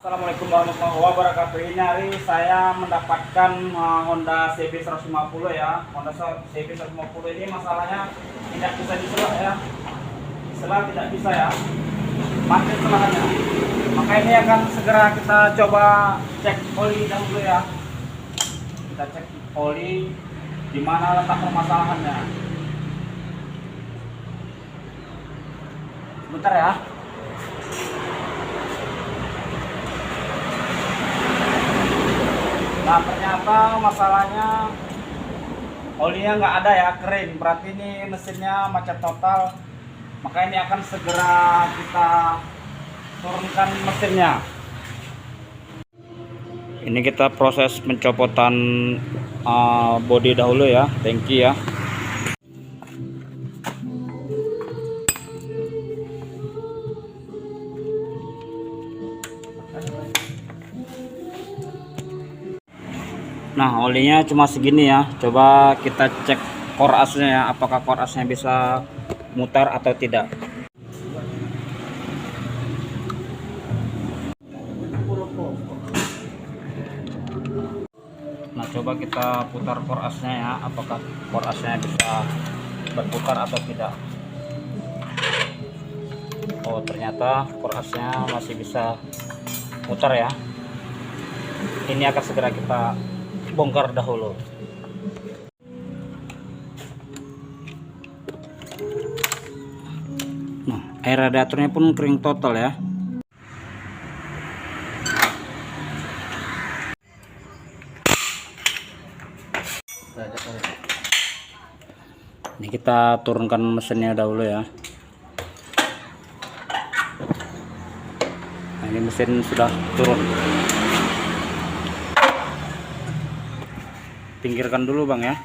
Assalamualaikum warahmatullahi wabarakatuh. Ini hari saya mendapatkan Honda CB 150 ya. Honda CB 150 ini masalahnya tidak bisa diselah ya. Diselah tidak bisa ya. Mati selahannya. Maka ini akan segera kita coba cek oli dahulu ya. Kita cek oli di mana letak permasalahannya. Sebentar ya. Nah, ternyata masalahnya olinya nggak ada ya, kering. Berarti ini mesinnya macet total. Maka ini akan segera kita turunkan mesinnya. Ini kita proses pencopotan bodi dahulu ya, tangki ya. Nah, olinya cuma segini ya. Coba kita cek core asnya ya, apakah core asnya bisa mutar atau tidak. Nah, coba kita putar core asnya ya, apakah core asnya bisa berputar atau tidak. Oh, ternyata core asnya masih bisa putar ya. Ini akan segera kita bongkar dahulu. Nah, air radiatornya pun kering total ya. Ini kita turunkan mesinnya dahulu ya. Nah, ini mesin sudah turun. Pinggirkan dulu bang ya.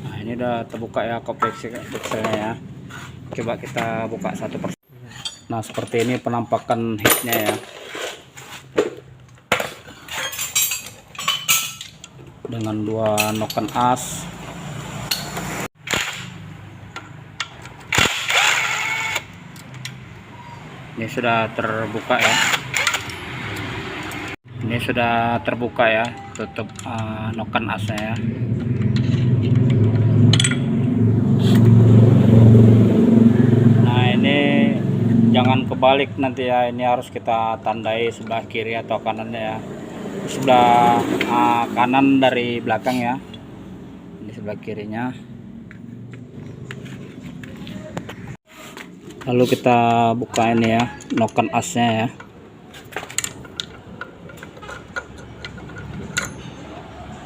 Nah, ini udah terbuka ya kopekselnya ya. Coba kita buka satu persatu. Nah, seperti ini penampakan headnya ya. Dengan dua noken as. Ini sudah terbuka ya. Ini sudah terbuka ya, tutup noken asnya ya. Nah, ini jangan kebalik nanti ya. Ini harus kita tandai sebelah kiri atau kanannya ya. Sebelah kanan dari belakang ya. Ini sebelah kirinya. Lalu kita buka ini ya, noken asnya ya.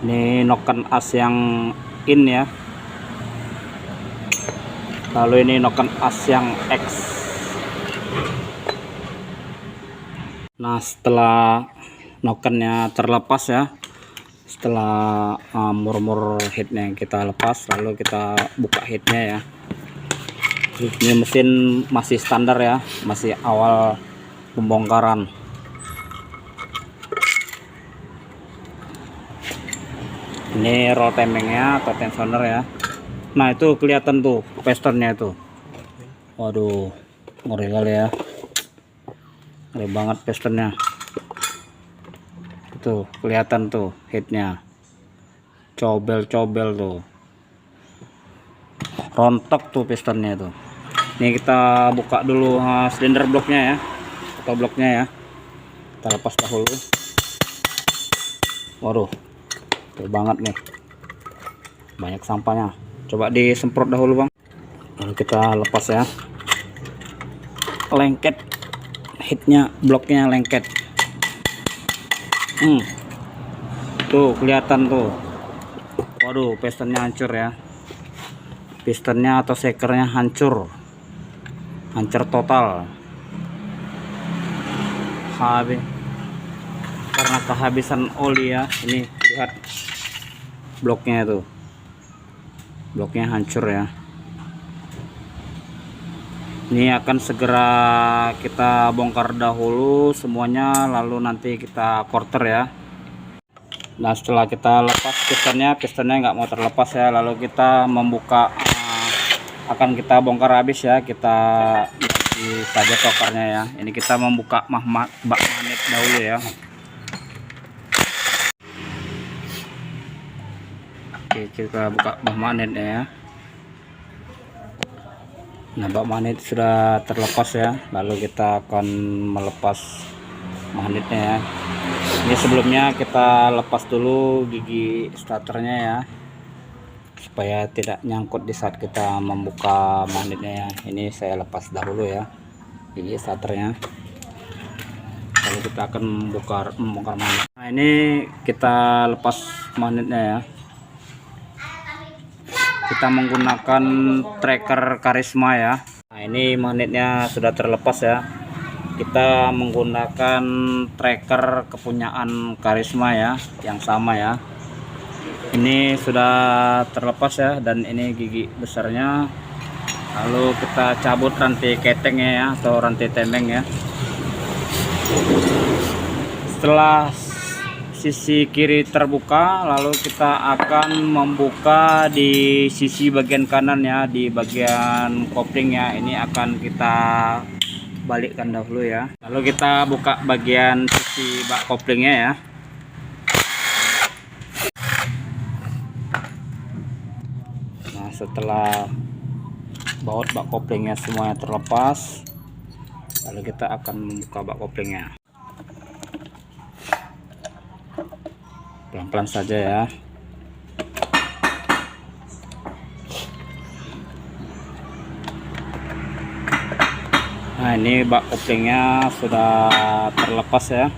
Ini noken as yang in ya. Lalu ini noken as yang X. Nah, setelah nokennya terlepas ya, setelah murmur headnya kita lepas, lalu kita buka headnya ya. Ini mesin masih standar ya, masih awal pembongkaran. Ini roll timingnya atau tensioner ya. Nah, itu kelihatan tuh pistonnya itu. Waduh, ngeri kali ya, ngeri banget pistonnya. Itu kelihatan tuh headnya, cobel-cobel tuh, rontok tuh pistonnya tuh. Ini kita buka dulu silinder bloknya ya, atau bloknya ya. Kita lepas dahulu. Waduh, tuh banget nih, banyak sampahnya. Coba disemprot dahulu bang. Lalu kita lepas ya. Lengket headnya, bloknya lengket. Tuh kelihatan tuh. Waduh, pistonnya hancur ya. Pistonnya atau sekernya hancur total. Karena kehabisan oli ya. Ini lihat bloknya itu, bloknya hancur ya. Ini akan segera kita bongkar dahulu semuanya, lalu nanti kita quarter ya. Nah, setelah kita lepas pistonnya nggak mau terlepas ya, lalu kita membuka akan kita bongkar habis ya, kita ganti saja cokernya ya. Ini kita membuka bak magnet dahulu ya. Oke, kita buka bak magnetnya ya. Nah, bak magnet sudah terlepas ya, lalu kita akan melepas magnetnya ya. Ini sebelumnya kita lepas dulu gigi starternya ya, supaya tidak nyangkut di saat kita membuka magnetnya ya. Ini saya lepas dahulu ya gigi starternya, lalu kita akan membongkar magnet. Nah, ini kita lepas magnetnya ya. Kita menggunakan tracker Karisma ya. Nah, ini magnetnya sudah terlepas ya. Kita menggunakan tracker kepunyaan Karisma ya, yang sama ya. Ini sudah terlepas ya, dan ini gigi besarnya. Lalu kita cabut rantai ketengnya ya, atau rantai tembeng ya. Setelah sisi kiri terbuka, lalu kita akan membuka di sisi bagian kanan ya, di bagian kopling ya. Ini akan kita balikkan dahulu ya, lalu kita buka bagian sisi bak koplingnya ya. Nah, setelah baut bak koplingnya semuanya terlepas, lalu kita akan membuka bak koplingnya. Pelan-pelan saja ya. Nah, ini bak koplingnya sudah terlepas ya.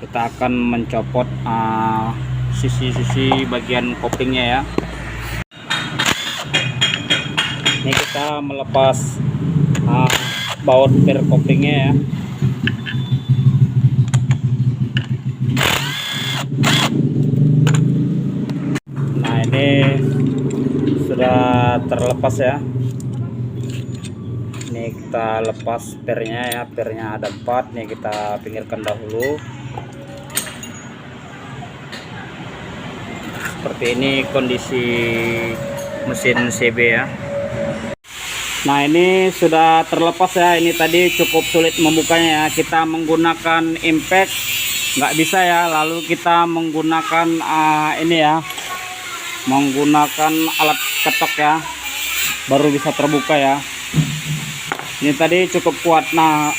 Kita akan mencopot sisi-sisi bagian koplingnya ya. Ini kita melepas baut per koplingnya ya. Nah, ini sudah terlepas ya. Ini kita lepas pernya ya, pernya ada 4 nih, kita pinggirkan dahulu. Seperti ini kondisi mesin CB ya. Nah, ini sudah terlepas ya. Ini tadi cukup sulit membukanya ya, kita menggunakan impact nggak bisa ya, lalu kita menggunakan ini ya, menggunakan alat ketok ya, baru bisa terbuka ya. Ini tadi cukup kuat. Nah,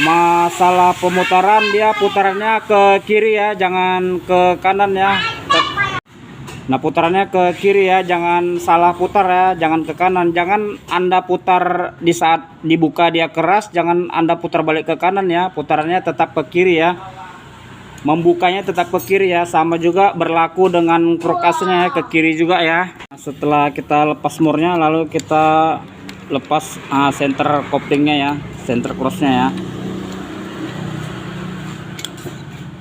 masalah pemutaran, dia putarannya ke kiri ya, jangan ke kanan ya. Nah, putarannya ke kiri ya, jangan salah putar ya, jangan ke kanan. Jangan Anda putar di saat dibuka dia keras, jangan Anda putar balik ke kanan ya. Putarannya tetap ke kiri ya, membukanya tetap ke kiri ya. Sama juga berlaku dengan krokasnya ya, ke kiri juga ya. Nah, setelah kita lepas murnya, lalu kita lepas center koplingnya ya, center crossnya ya.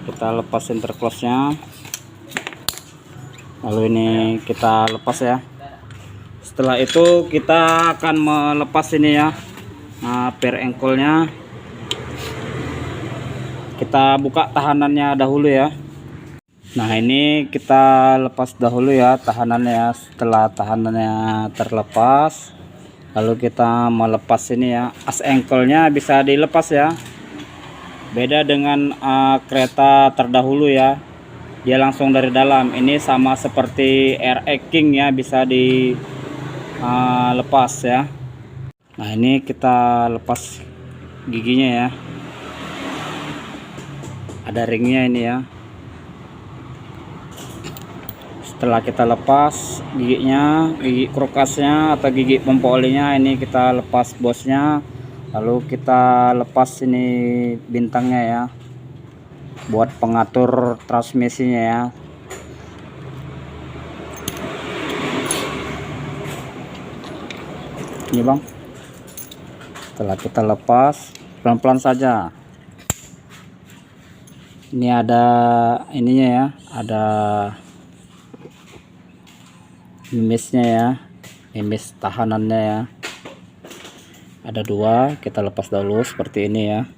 Kita lepas center crossnya, lalu ini kita lepas ya. Setelah itu kita akan melepas ini ya, per engkolnya. Kita buka tahanannya dahulu ya. Nah, ini kita lepas dahulu ya tahanannya ya. Setelah tahanannya terlepas, lalu kita melepas ini ya, as engkolnya bisa dilepas ya. Beda dengan kereta terdahulu ya, dia langsung dari dalam. Ini sama seperti RX King ya, bisa dilepas ya. Nah, ini kita lepas giginya ya, ada ringnya ini ya. Setelah kita lepas giginya, gigi krokasnya atau gigi pompa olinya, ini kita lepas bosnya. Lalu kita lepas ini bintangnya ya, buat pengatur transmisinya ya. Ini bang, setelah kita lepas pelan-pelan saja. Ini ada ininya ya, ada imisnya ya, imis tahanannya ya, ada 2. Kita lepas dulu seperti ini ya.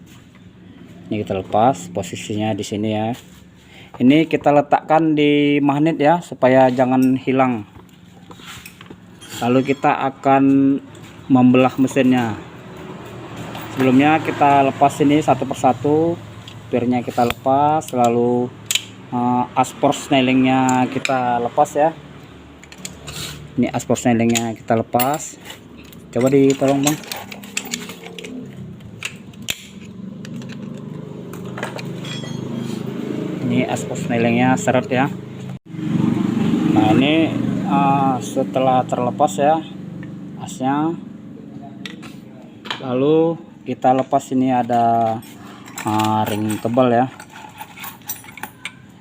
Ini kita lepas, posisinya di sini ya. Ini kita letakkan di magnet ya, supaya jangan hilang. Lalu kita akan membelah mesinnya. Sebelumnya kita lepas ini satu persatu, pirnya kita lepas, lalu aspor snellingnya kita lepas ya. Ini aspor snellingnya kita lepas. Coba ditolong bang. Ini aspor snellingnya seret ya. Nah ini setelah terlepas ya asnya, lalu kita lepas ini ada ring tebal ya.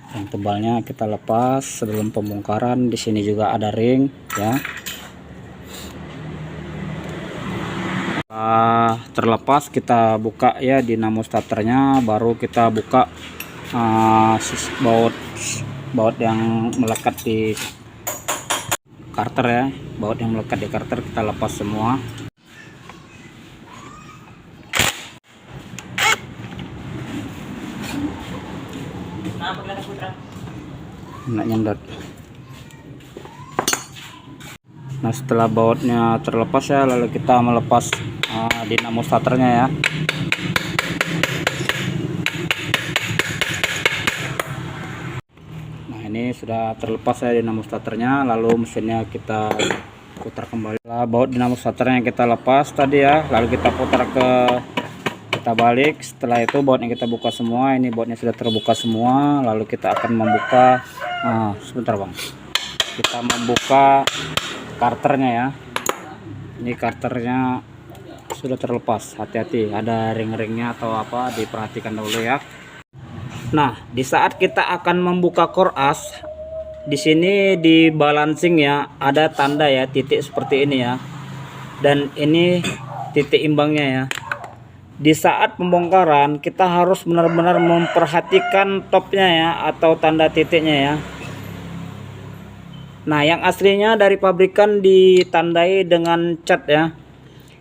Ring tebalnya kita lepas sebelum pembongkaran. Di sini juga ada ring ya. Terlepas kita buka ya dinamo starternya, baru kita buka baut yang melekat di karter ya. Baut yang melekat di karter kita lepas semua. Nggak nyendot. Nah setelah bautnya terlepas ya, lalu kita melepas dinamo starternya ya. Nah ini sudah terlepas ya dinamo starternya, lalu mesinnya kita putar kembali. Lah baut dinamo starternya yang kita lepas tadi ya, lalu kita putar kita balik. Setelah itu bautnya kita buka semua. Ini bautnya sudah terbuka semua, lalu kita akan membuka sebentar bang, kita membuka karternya ya. Ini karternya sudah terlepas, hati-hati ada ring-ringnya atau apa, diperhatikan dulu ya. Nah di saat kita akan membuka core as, di sini di balancing ya ada tanda ya titik seperti ini ya, dan ini titik imbangnya ya. Di saat pembongkaran kita harus benar-benar memperhatikan topnya ya, atau tanda titiknya ya. Nah yang aslinya dari pabrikan ditandai dengan cat ya.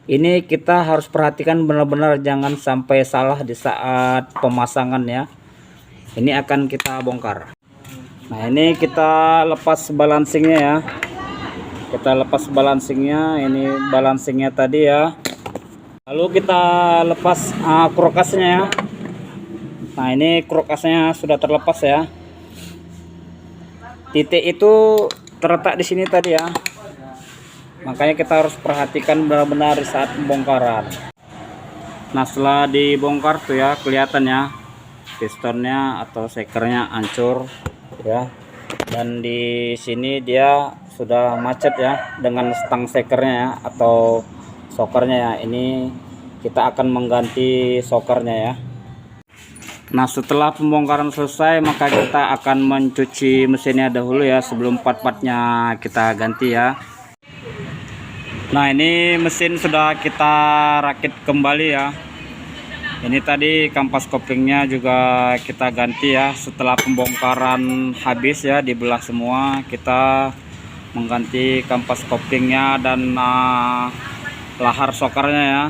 Ini kita harus perhatikan benar-benar, jangan sampai salah di saat pemasangan ya. Ini akan kita bongkar. Nah ini kita lepas balancingnya ya. Kita lepas balancingnya, ini balancingnya tadi ya. Lalu kita lepas krokasnya ya. Nah ini krokasnya sudah terlepas ya. Titik itu terletak di sini tadi ya. Makanya kita harus perhatikan benar-benar di saat pembongkaran. Nah setelah dibongkar tuh ya, kelihatan ya pistonnya atau sekernya hancur ya. Dan di sini dia sudah macet ya dengan stang sekernya ya, atau sokernya ya. Ini kita akan mengganti sokernya ya. Nah setelah pembongkaran selesai, maka kita akan mencuci mesinnya dahulu ya, sebelum part-partnya kita ganti ya. Nah ini mesin sudah kita rakit kembali ya. Ini tadi kampas koplingnya juga kita ganti ya. Setelah pembongkaran habis ya, dibelah semua, kita mengganti kampas koplingnya dan lahar sokernya ya.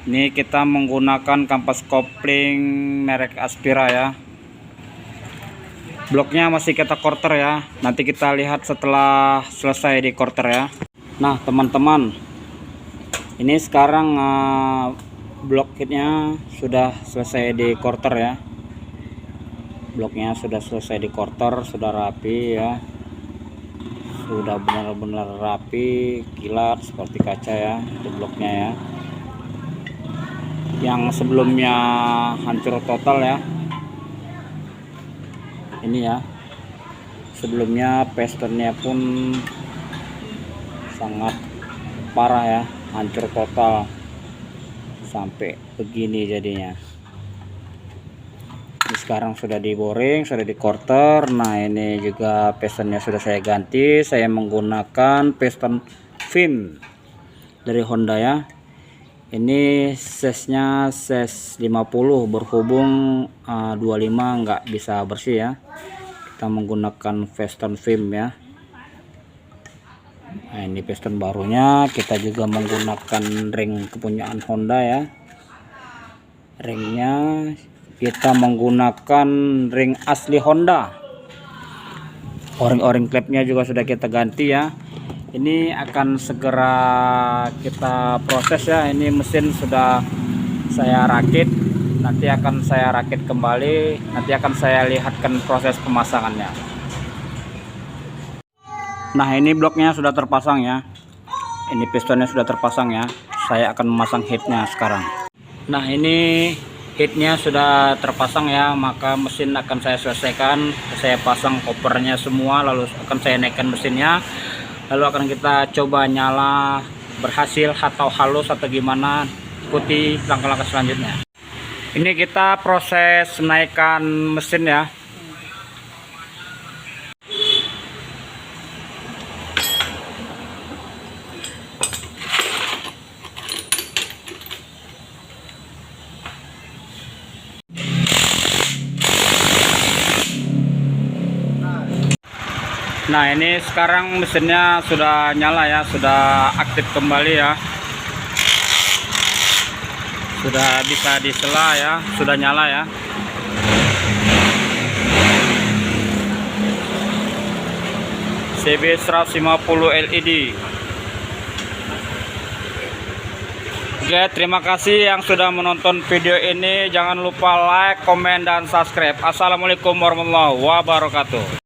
Ini kita menggunakan kampas kopling merek Aspira ya. Bloknya masih kita quarter ya. Nanti kita lihat setelah selesai di quarter ya. Nah teman-teman, ini sekarang blok kitnya sudah selesai di quarter ya. Bloknya sudah selesai di quarter, sudah rapi ya. Sudah benar-benar rapi, kilat seperti kaca ya. Itu bloknya ya. Yang sebelumnya hancur total ya. Ini ya. Sebelumnya pistonnya pun sangat parah ya, hancur total sampai begini jadinya. Ini sekarang sudah di boring, sudah di quarter. Nah ini juga pistonnya sudah saya ganti. Saya menggunakan piston Vim dari Honda ya. Ini sesnya ses 50, berhubung 25 nggak bisa bersih ya. Kita menggunakan piston Vim ya. Nah ini piston barunya. Kita juga menggunakan ring kepunyaan Honda ya. Ringnya kita menggunakan ring asli Honda. O-ring klepnya juga sudah kita ganti ya. Ini akan segera kita proses ya. Ini mesin sudah saya rakit, nanti akan saya rakit kembali, nanti akan saya lihatkan proses pemasangannya. Nah, ini bloknya sudah terpasang ya, ini pistonnya sudah terpasang ya. Saya akan memasang headnya sekarang. Nah, ini headnya sudah terpasang ya, maka mesin akan saya selesaikan. Saya pasang kopernya semua, lalu akan saya naikkan mesinnya, lalu akan kita coba nyala berhasil atau halus atau gimana. Ikuti langkah-langkah selanjutnya. Ini kita proses menaikkan mesin ya. Nah, ini sekarang mesinnya sudah nyala ya, sudah aktif kembali ya, sudah bisa disela ya, sudah nyala ya. CB 150 LED. Oke, terima kasih yang sudah menonton video ini. Jangan lupa like, komen, dan subscribe. Assalamualaikum warahmatullahi wabarakatuh.